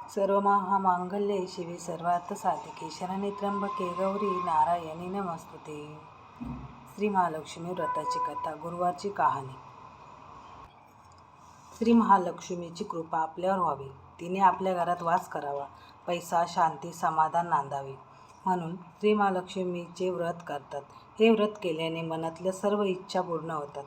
सर्व महामांगल्ये शिवे सर्वार्थ साधिके शरण्ये त्र्यंबके गौरी नारायणी नमस्तुते. श्री महालक्ष्मी व्रताची कथा. गुरुवारची कहाणी. श्री महालक्ष्मीची कृपा आपल्यावर व्हावी, तिने आपल्या घरात वास करावा, पैसा, शांती, समाधान नांदावे म्हणून श्री महालक्ष्मीचे व्रत करतात. हे व्रत केल्याने मनातल्या सर्व इच्छा पूर्ण होतात.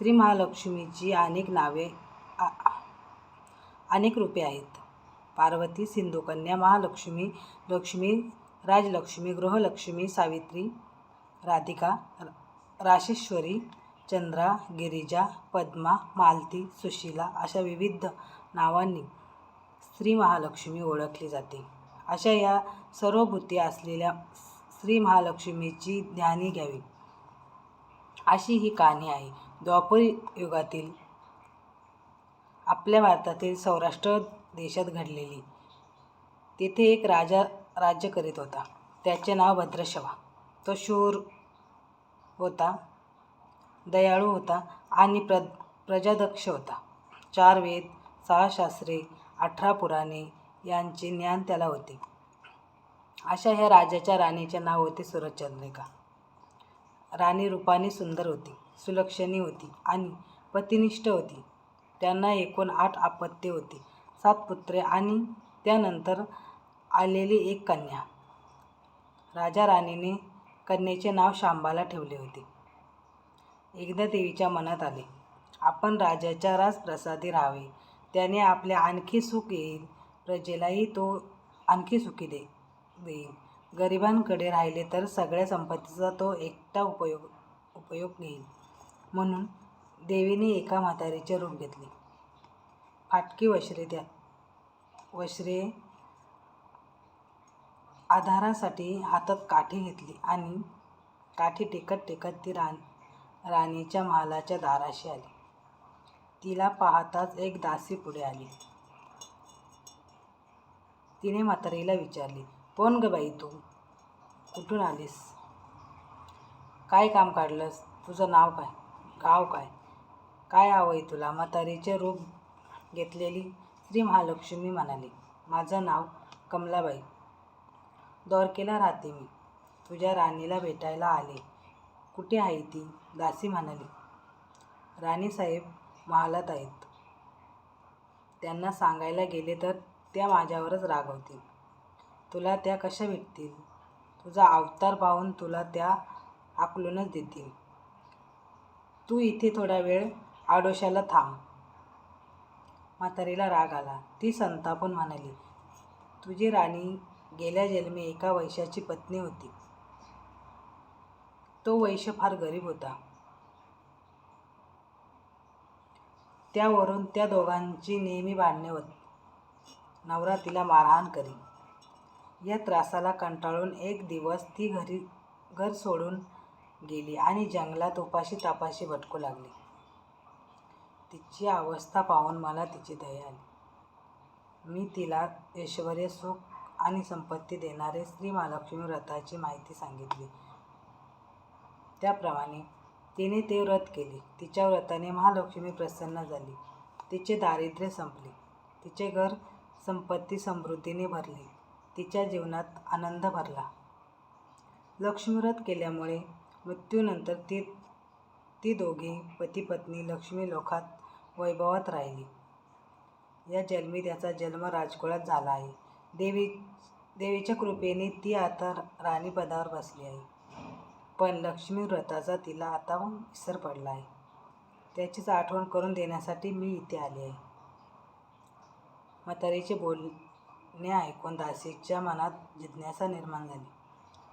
श्री महालक्ष्मीची अनेक नावे, अनेक रूपे आहेत. पार्वती, सिंधुकन्या, महालक्ष्मी, लक्ष्मी, राजलक्ष्मी, गृहलक्ष्मी, सावित्री, राधिका, राशेश्वरी, चंद्रा, गिरिजा, पद्मा, मालती, सुशीला अशा विविध नावांनी श्री महालक्ष्मी ओळखली जाते. अशा या सर्व भूते असलेल्या श्री महालक्ष्मीची ध्यानी घ्यावी, अशी ही कहाणी आहे. द्वापर युगातील आपल्या भारतातील सौराष्ट्र देशात घडलेली. तेथे एक राजा राज्य करीत होता. त्याचे नाव भद्रशवा. तो शूर होता, दयाळू होता आणि प्रजादक्ष होता. 4 वेद, 6 शास्त्रे, 18 पुराणे यांचे ज्ञान त्याला होते. अशा ह्या राजाच्या राणीचे नाव होते सुरचंद्रिका. राणी रूपाने सुंदर होती, सुलक्षणी होती आणि पतिनिष्ठ होती. त्यांना एकूण 8 अपत्ये होती, 7 पुत्रे आणि त्यानंतर आलेली एक कन्या. राजा राणीने कन्येचे नाव शांबाला ठेवले होते. एकदा देवीच्या मनात आले, आपण राजाच्या राजप्रसादी राहावे, त्याने आपले आणखी सुख येईल, प्रजेलाही तो आणखी सुखी देईल. गरिबांकडे राहिले तर सगळ्या संपत्तीचा तो एकटा उपयोग घेईल. म्हणून देवीने एका म्हातारीचे रूप घेतले. फाटकी वस्त्रे आधारासाठी हातात काठी घेतली आणि काठी टेकत ती राणीच्या महालाच्या दाराशी आली. तिला पाहताच एक दासी पुढे आली. तिने म्हातारीला विचारले, कोण ग बाई तू? कुठून आलीस? काय काम काढलंस? तुझं नाव काय? गाव काय? काय हवंय तुला? म्हातारीचे रूप घेतलेली श्री महालक्ष्मी म्हणाली, माझं नाव कमलाबाई, द्वारकेला राहते मी. तुझ्या राणीला भेटायला आले. कुठे आहे ती? दासी म्हणाली, राणीसाहेब महालात आहेत. त्यांना सांगायला गेले तर त्या माझ्यावरच रागवतील. तुला त्या कशा भेटतील? तुझा अवतार पाहून तुला त्या हाकलूनच देतील. तू इथे थोडा वेळ आडोशाला थांब. म्हातारीला राग आला. ती संतापून म्हणाली, तुझी राणी गेल्या जन्मी एका वैश्याची पत्नी होती. तो वैश्य फार गरीब होता. त्यावरून त्या दोघांची नेहमी भांडणे होत. नवरा तिला मारहाण करी. या त्रासाला कंटाळून एक दिवस ती घर सोडून गेली आणि जंगलात उपाशी तापाशी भटकू लागली. तिची अवस्था पाहून मला तिची दया आली. मी तिला ऐश्वर्य, सुख आणि संपत्ती देणारे श्री महालक्ष्मी व्रताची माहिती सांगितली. त्याप्रमाणे तिने ते व्रत केले. तिच्या व्रताने महालक्ष्मी प्रसन्न झाली. तिचे दारिद्र्य संपले. तिचे घर संपत्ती समृद्धीने भरले. तिच्या जीवनात आनंद भरला. लक्ष्मीव्रत केल्यामुळे मृत्यूनंतर ती दोघे पती पत्नी लक्ष्मी लोकात वैभवात राहिली. या जन्मी त्याचा जन्म राजकुळात झाला आहे. देवीच्या कृपेने ती आता राणीपदावर बसली आहे. पण लक्ष्मी व्रताचा तिला आता विसर पडला आहे. त्याचीच आठवण करून देण्यासाठी मी इथे आले आहे. म्हातारीचे बोलणे ऐकून दासीच्या मनात जिज्ञासा निर्माण झाली.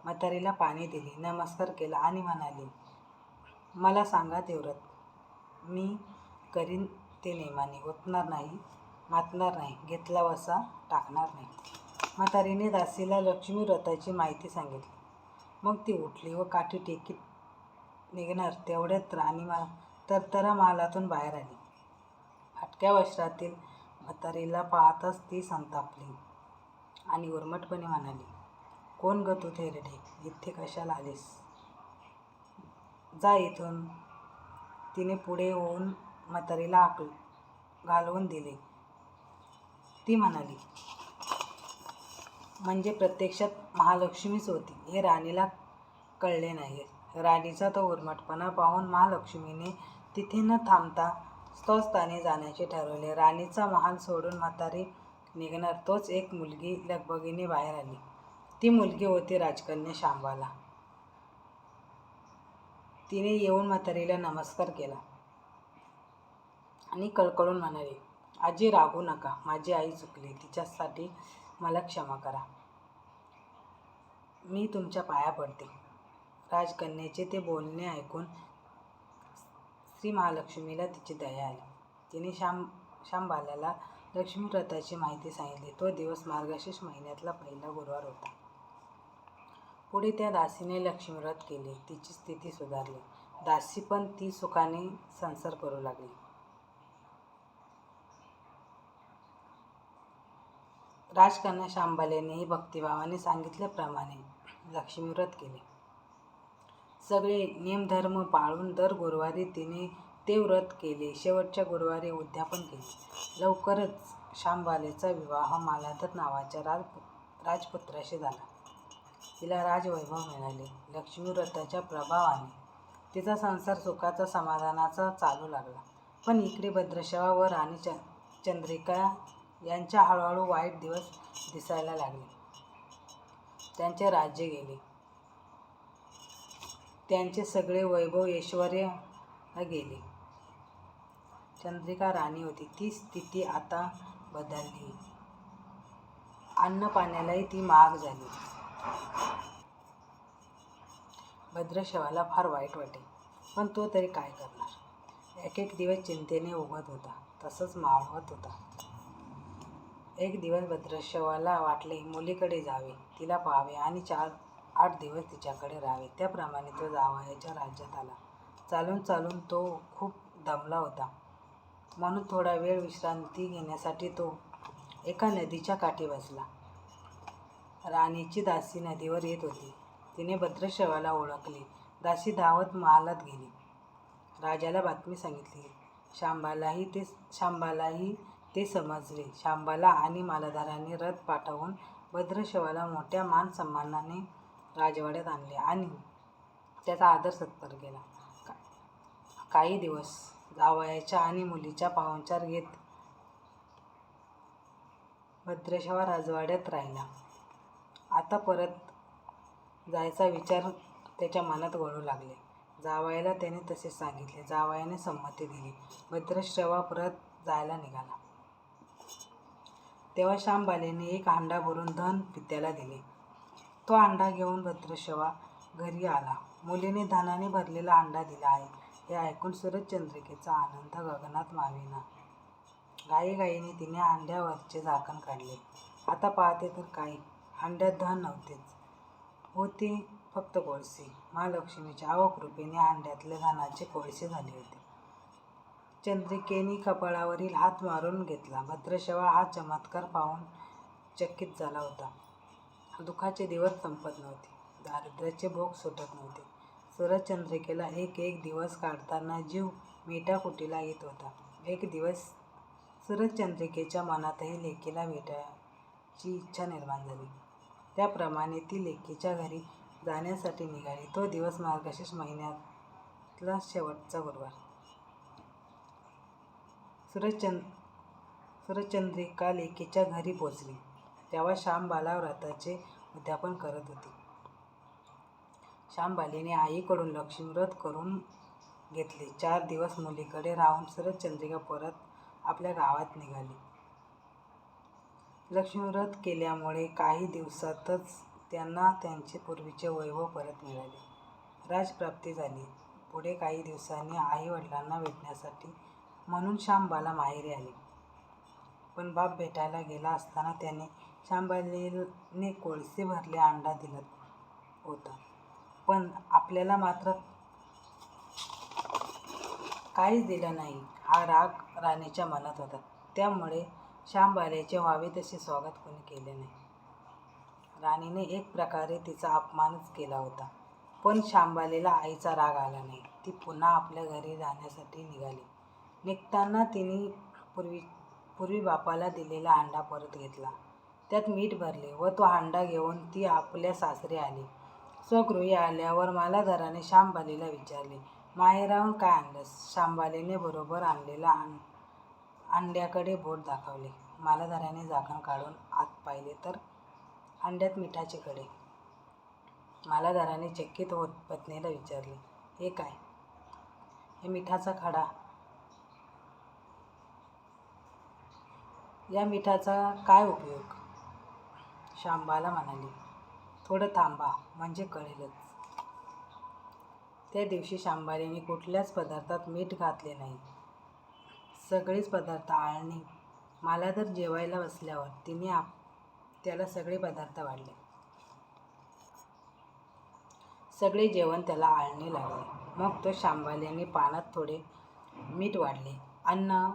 म्हातारीला पाणी दिले, नमस्कार केला आणि म्हणाली, मला सांगा ते व्रत. मी करीन ते नेमाने. ओतणार नाही, मातणार नाही, घेतला वसा टाकणार नाही. म्हातारीने दासीला लक्ष्मी व्रताची माहिती सांगितली. मग ती उठली व काठी टेकीत निघणार तेवढ्यात राणी तरतरा महालातून बाहेर आली. फाटक्या वस्त्रातील म्हातारीला पाहताच ती संतापली आणि उर्मटपणे म्हणाली, कोण ग तू थेरडे? इथे कशाला आलीस? जा इथून. तिने पुढे होऊन म्हातारीला घालवून दिले. ती म्हणाली, म्हणजे प्रत्यक्षात महालक्ष्मीच होती हे राणीला कळले नाही. राणीचा तो उर्मटपणा पाहून महालक्ष्मीने तिथे न थांबता स्वस्थानी जाण्याचे ठरवले. राणीचा महाल सोडून म्हातारी निघणार तोच एक मुलगी लगबगीने बाहेर आली. ती मुलगी होती राजकन्या शांबाला. तिने येऊन म्हातारीला नमस्कार केला आणि कळकळून म्हणाली, आजी रागवू नका, माझी आई चुकली, तिच्यासाठी मला क्षमा करा. मी तुमच्या पाया पडते. राजकन्येचे ते बोलणे ऐकून श्री महालक्ष्मीला तिची दया आली. तिने शांबाला लक्ष्मी व्रताची माहिती सांगितली. तो दिवस मार्गशीर्ष महिन्यातला पहिला गुरुवार होता. पुढे त्या दासीने लक्ष्मी व्रत केले. तिची स्थिती सुधारली. दासी पण ती सुखाने संसार करू लागली. राजकन्या शांबालेनेही भक्तिभावाने सांगितल्याप्रमाणे लक्ष्मी व्रत केले. सगळे नियमधर्म पाळून दर गुरुवारी तिने ते व्रत केले. शेवटच्या गुरुवारी उद्यापन केले. लवकरच शांबालेचा विवाह मालाधर नावाच्या राजपुत्राशी झाला. तिला राजवैभव मिळाले. लक्ष्मी व्रताच्या प्रभावाने तिचा संसार सुखाचा समाधानाचा चालू लागला. पण इकडे भद्रशवा व राणी चंद्रिका यांच्या हळूहळू वाईट दिवस दिसायला लागले. त्यांचे राज्य गेले. त्यांचे सगळे वैभव ऐश्वर्य गेले. चंद्रिका राणी होती ती स्थिती आता बदलली. अन्न पाण्यालाही ती महाग झाली. भद्रशवाला फार वाईट वाटे, पण तो तरी काय करणार. एक एक दिवस चिंतेने उगत होता, तसंच मावळत होता. एक दिवस भद्रशवाला वाटले मुलीकडे जावे, तिला पाहावे आणि 4-8 दिवस तिच्याकडे राहावे. त्याप्रमाणे तो जावयाच्या राज्यात आला. चालून चालून तो खूप दमला होता, म्हणून थोडा वेळ विश्रांती घेण्यासाठी तो एका नदीच्या काठी बसला. राणीची दासी नदीवर येत होती. तिने भद्रशवाला ओळखले. दासी धावत महालात गेली. राजाला बातमी सांगितली. शांबालाही ते समजले. शांबाला आणि मालाधारांनी रथ पाठवून भद्रशवाला मोठ्या मान सन्मानाने राजवाड्यात आणले आणि त्याचा आदर सत्कार केला. काही दिवस जावयाच्या आणि मुलीचा पाहुणचार घेत भद्रशवा राजवाड्यात राहिला. आता परत जायचा विचार त्याच्या मनात घोळू लागले. जावयाला त्याने तसे सांगितले. जावयाने संमती दिली. भद्रशवा परत जायला निघाला. तेव्हा शांबालेने एक हांडा भरून धन पित्याला दिले. तो हांडा घेऊन भद्रशवा घरी आला. मुलीने धनाने भरलेला हांडा दिला आहे हे ऐकून सूरजचंद्रिकेचा आनंद गगनात मावेना. घाईघाईने तिने हांड्यावरचे झाकण काढले. आता पाहते तर काय, हांड्यात धन नव्हतेच, होते फक्त कोळसे. महालक्ष्मीच्या अवकृपेने हांड्यातले धनाचे कोळसे झाले होते. चंद्रिकेने कपाळावरील हात मारून घेतला. भद्रशवा हा चमत्कार पाहून चकित झाला होता. दुःखाचे दिवस संपत नव्हते. दारिद्र्याचे भोग सुटत नव्हते. सूरजचंद्रिकेला एक एक दिवस काढताना जीव मेटाकुटीला येत होता. एक दिवस सूरजचंद्रिकेच्या मनातही लेकीला भेटायची इच्छा निर्माण झाली. त्याप्रमाणे ती लेकीच्या घरी जाण्यासाठी निघाली. तो दिवस मार्गशीर्ष महिन्यातला शेवटचा गुरुवार. सूरजचंद्रिका लेकीच्या घरी पोचली तेव्हा शांबाला व्रताचे उद्यापन करत होती. शांबालीने आईकडून लक्ष्मी व्रत करून घेतले. 4 दिवस मुलीकडे राहून सूरजचंद्रिका परत आपल्या गावात निघाली. लक्ष्मी व्रत केल्यामुळे काही दिवसातच त्यांना त्यांचे पूर्वीचे वैभव परत मिळाले. राजप्राप्ती झाली. पुढे काही दिवसांनी आई वडिलांना भेटण्यासाठी म्हणून शांबाला माहेरी आली. पण बाप भेटायला गेला असताना त्याने शांबालीने कोळसे भरले हांडा दिला होता, पण आपल्याला मात्र काहीच दिलं नाही हा राग राणीच्या मनात होता. त्यामुळे शांबालेचे व्हावे तसे स्वागत कोणी केले नाही. राणीने एक प्रकारे तिचा अपमानच केला होता. पण शांबालेला आईचा राग आला नाही. ती पुन्हा आपल्या घरी जाण्यासाठी निघाली. निघताना तिने पूर्वी बापाला दिलेला हांडा परत घेतला. त्यात मीठ भरले व तो हांडा घेऊन ती आपल्या सासरी आली. स्वगृही आल्यावर मालाधाराने शांबालीला विचारले, माहेराहून काय आणलंस? शांबालीने बरोबर आणलेला अंड्याकडे बोट दाखवले. मालाधाराने झाकण काढून आत पाहिले तर अंड्यात मिठाचे खडे. मालाधाराने चकित होत पत्नीला विचारले, हे काय? हे मिठाचा खडा. या मिठाचा काय उपयोग? शांबाला म्हणाली, थोडं थांबा म्हणजे कळेलच. त्या दिवशी शांबालीने कुठल्याच पदार्थात मीठ घातले नाही. सगळेच पदार्थ आळणी. मालाधार जेवायला बसल्यावर तिने त्याला सगळे पदार्थ वाढले. सगळे जेवण त्याला आळणे लागले. मग तो शांबालीने पानात थोडे मीठ वाढले. अन्न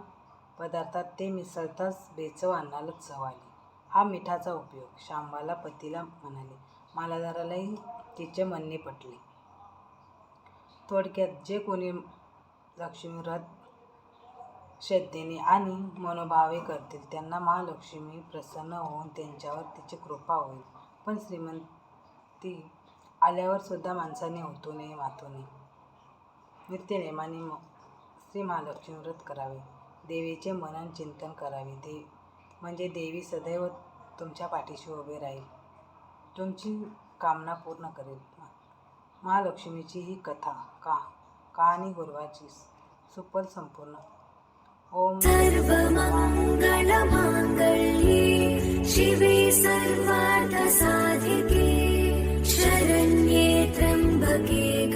पदार्थात ते मिसळताच बेचव अन्नाला चव आली. हा मिठाचा उपयोग. शांबाला पतीला म्हणाले. मालाधारालाही तिचे म्हणणे पटले. थोडक्यात जे कोणी लक्ष्मीव्रत श्रद्धेने आणि मनोभावे करतील त्यांना महालक्ष्मी प्रसन्न होऊन त्यांच्यावर तिची कृपा होईल. पण श्रीमंती आल्यावर सुद्धा माणसाने ओतू नये मातू नये. नित्यनेमाने श्री महालक्ष्मी व्रत करावे. देवीचे मनन चिंतन करावे. म्हणजे देवी सदैव तुमच्या पाठीशी उभे राहील, तुमची कामना पूर्ण करेल. महालक्ष्मीची ही कहाणी गुरुवारची सुफल संपूर्ण. ओम सर्वमङ्गलमाङ्गल्ये शिवे सर्वार्थसाधिके शरण्ये त्र्यम्बके